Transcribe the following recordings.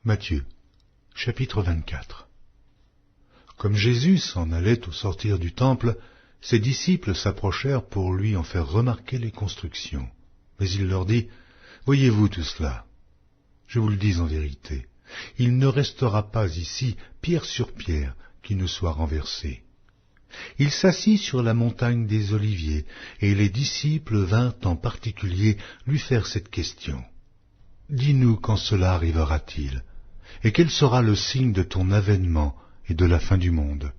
Matthieu, chapitre 24. Comme Jésus s'en allait au sortir du temple, ses disciples s'approchèrent pour lui en faire remarquer les constructions. Mais il leur dit, « Voyez-vous tout cela? Je vous le dis en vérité, il ne restera pas ici pierre sur pierre qui ne soit renversée. » Il s'assit sur la montagne des Oliviers, et les disciples vinrent en particulier lui faire cette question. « Dis-nous quand cela arrivera-t-il, et quel sera le signe de ton avènement et de la fin du monde ?»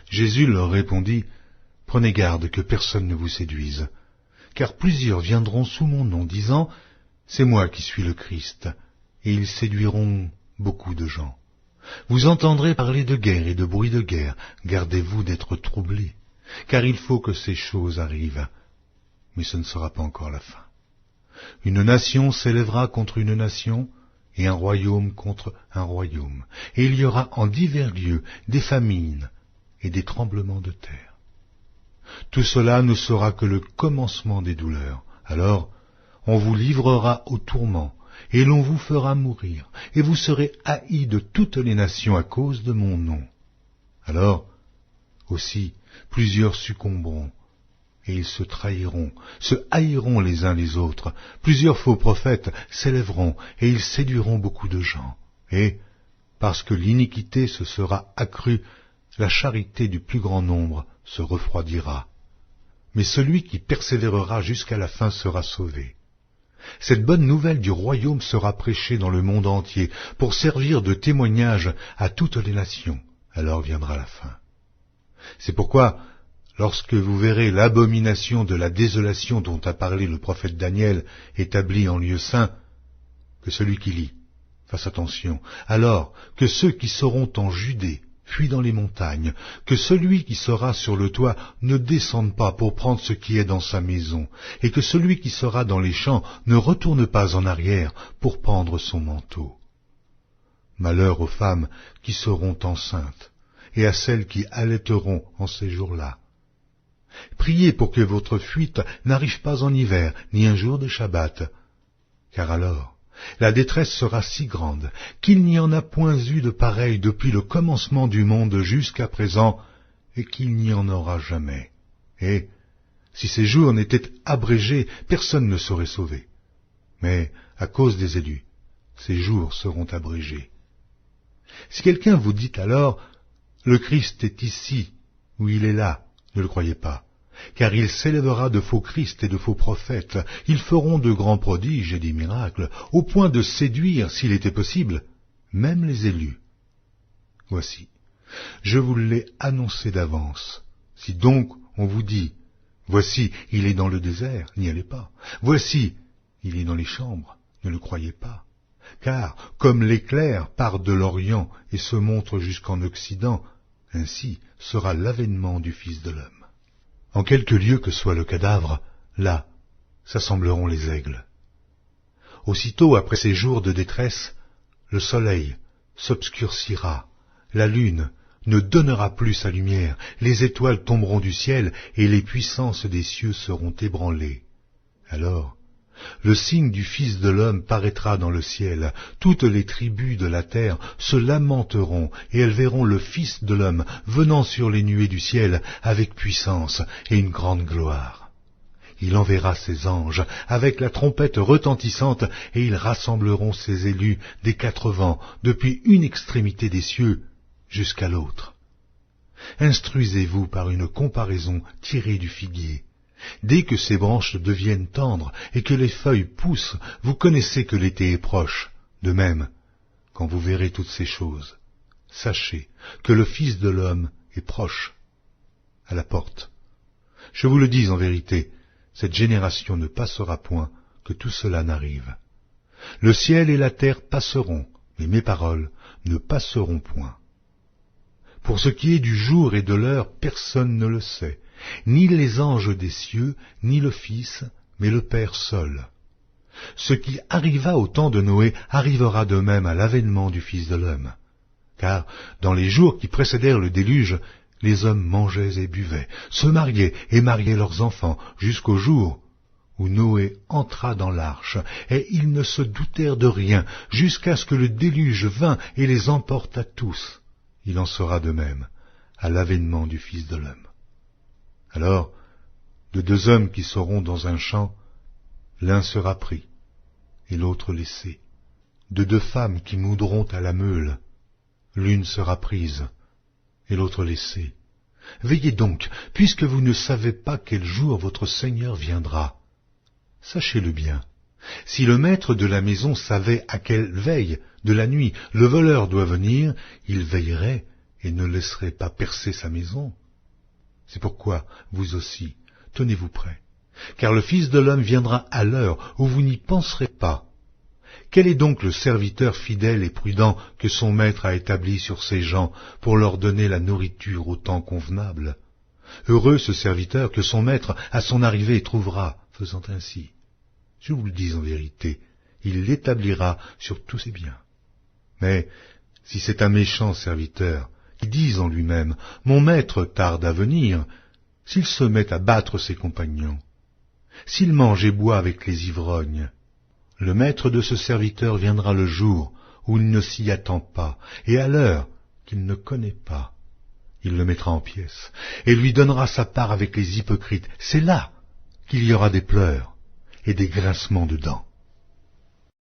Jésus leur répondit, « Prenez garde que personne ne vous séduise, car plusieurs viendront sous mon nom, disant, « C'est moi qui suis le Christ », et ils séduiront beaucoup de gens. Vous entendrez parler de guerre et de bruit de guerre, gardez-vous d'être troublés, car il faut que ces choses arrivent, mais ce ne sera pas encore la fin. Une nation s'élèvera contre une nation, et un royaume contre un royaume, et il y aura en divers lieux des famines et des tremblements de terre. Tout cela ne sera que le commencement des douleurs. Alors, on vous livrera au tourment, et l'on vous fera mourir, et vous serez haïs de toutes les nations à cause de mon nom. Alors, aussi, plusieurs succomberont, et ils se trahiront, se haïront les uns les autres. Plusieurs faux prophètes s'élèveront, et ils séduiront beaucoup de gens. Et, parce que l'iniquité se sera accrue, la charité du plus grand nombre se refroidira. Mais celui qui persévérera jusqu'à la fin sera sauvé. Cette bonne nouvelle du royaume sera prêchée dans le monde entier pour servir de témoignage à toutes les nations. Alors viendra la fin. C'est pourquoi, lorsque vous verrez l'abomination de la désolation dont a parlé le prophète Daniel établie en lieu saint, que celui qui lit fasse attention, alors que ceux qui seront en Judée fuient dans les montagnes, que celui qui sera sur le toit ne descende pas pour prendre ce qui est dans sa maison, et que celui qui sera dans les champs ne retourne pas en arrière pour prendre son manteau. Malheur aux femmes qui seront enceintes, et à celles qui allaiteront en ces jours-là. Priez pour que votre fuite n'arrive pas en hiver, ni un jour de Shabbat, car alors la détresse sera si grande qu'il n'y en a point eu de pareil depuis le commencement du monde jusqu'à présent, et qu'il n'y en aura jamais. Et si ces jours n'étaient abrégés, personne ne serait sauvé. Mais à cause des élus, ces jours seront abrégés. Si quelqu'un vous dit alors, « Le Christ est ici, ou il est là », ne le croyez pas. Car il s'élèvera de faux Christ et de faux prophètes, ils feront de grands prodiges et des miracles, au point de séduire, s'il était possible, même les élus. Voici, je vous l'ai annoncé d'avance. Si donc on vous dit, voici, il est dans le désert, n'y allez pas. Voici, il est dans les chambres, ne le croyez pas. Car, comme l'éclair part de l'Orient et se montre jusqu'en Occident, ainsi sera l'avènement du Fils de l'homme. En quelque lieu que soit le cadavre, là s'assembleront les aigles. Aussitôt après ces jours de détresse, le soleil s'obscurcira, la lune ne donnera plus sa lumière, les étoiles tomberont du ciel et les puissances des cieux seront ébranlées. Alors, le signe du Fils de l'homme paraîtra dans le ciel, toutes les tribus de la terre se lamenteront, et elles verront le Fils de l'homme venant sur les nuées du ciel avec puissance et une grande gloire. Il enverra ses anges avec la trompette retentissante, et ils rassembleront ses élus des quatre vents, depuis une extrémité des cieux jusqu'à l'autre. Instruisez-vous par une comparaison tirée du figuier. Dès que ses branches deviennent tendres et que les feuilles poussent, vous connaissez que l'été est proche. De même, quand vous verrez toutes ces choses, sachez que le Fils de l'homme est proche, à la porte. Je vous le dis en vérité, cette génération ne passera point que tout cela n'arrive. Le ciel et la terre passeront, mais mes paroles ne passeront point. Pour ce qui est du jour et de l'heure, personne ne le sait, ni les anges des cieux, ni le Fils, mais le Père seul. Ce qui arriva au temps de Noé arrivera de même à l'avènement du Fils de l'homme. Car dans les jours qui précédèrent le déluge, les hommes mangeaient et buvaient, se mariaient et mariaient leurs enfants, jusqu'au jour où Noé entra dans l'arche, et ils ne se doutèrent de rien, jusqu'à ce que le déluge vînt et les emporta tous. Il en sera de même à l'avènement du Fils de l'homme. Alors, de deux hommes qui seront dans un champ, l'un sera pris, et l'autre laissé. De deux femmes qui moudront à la meule, l'une sera prise, et l'autre laissée. Veillez donc, puisque vous ne savez pas quel jour votre Seigneur viendra. Sachez-le bien, si le maître de la maison savait à quelle veille de la nuit le voleur doit venir, il veillerait et ne laisserait pas percer sa maison. C'est pourquoi, vous aussi, tenez-vous prêts, car le Fils de l'homme viendra à l'heure où vous n'y penserez pas. Quel est donc le serviteur fidèle et prudent que son maître a établi sur ses gens pour leur donner la nourriture au temps convenable? Heureux ce serviteur que son maître à son arrivée trouvera, faisant ainsi. Je vous le dis en vérité, il l'établira sur tous ses biens. Mais si c'est un méchant serviteur qui dit en lui-même « Mon maître tarde à venir », s'il se met à battre ses compagnons, s'il mange et boit avec les ivrognes, le maître de ce serviteur viendra le jour où il ne s'y attend pas, et à l'heure qu'il ne connaît pas. Il le mettra en pièces, et lui donnera sa part avec les hypocrites. C'est là qu'il y aura des pleurs et des grincements de dents.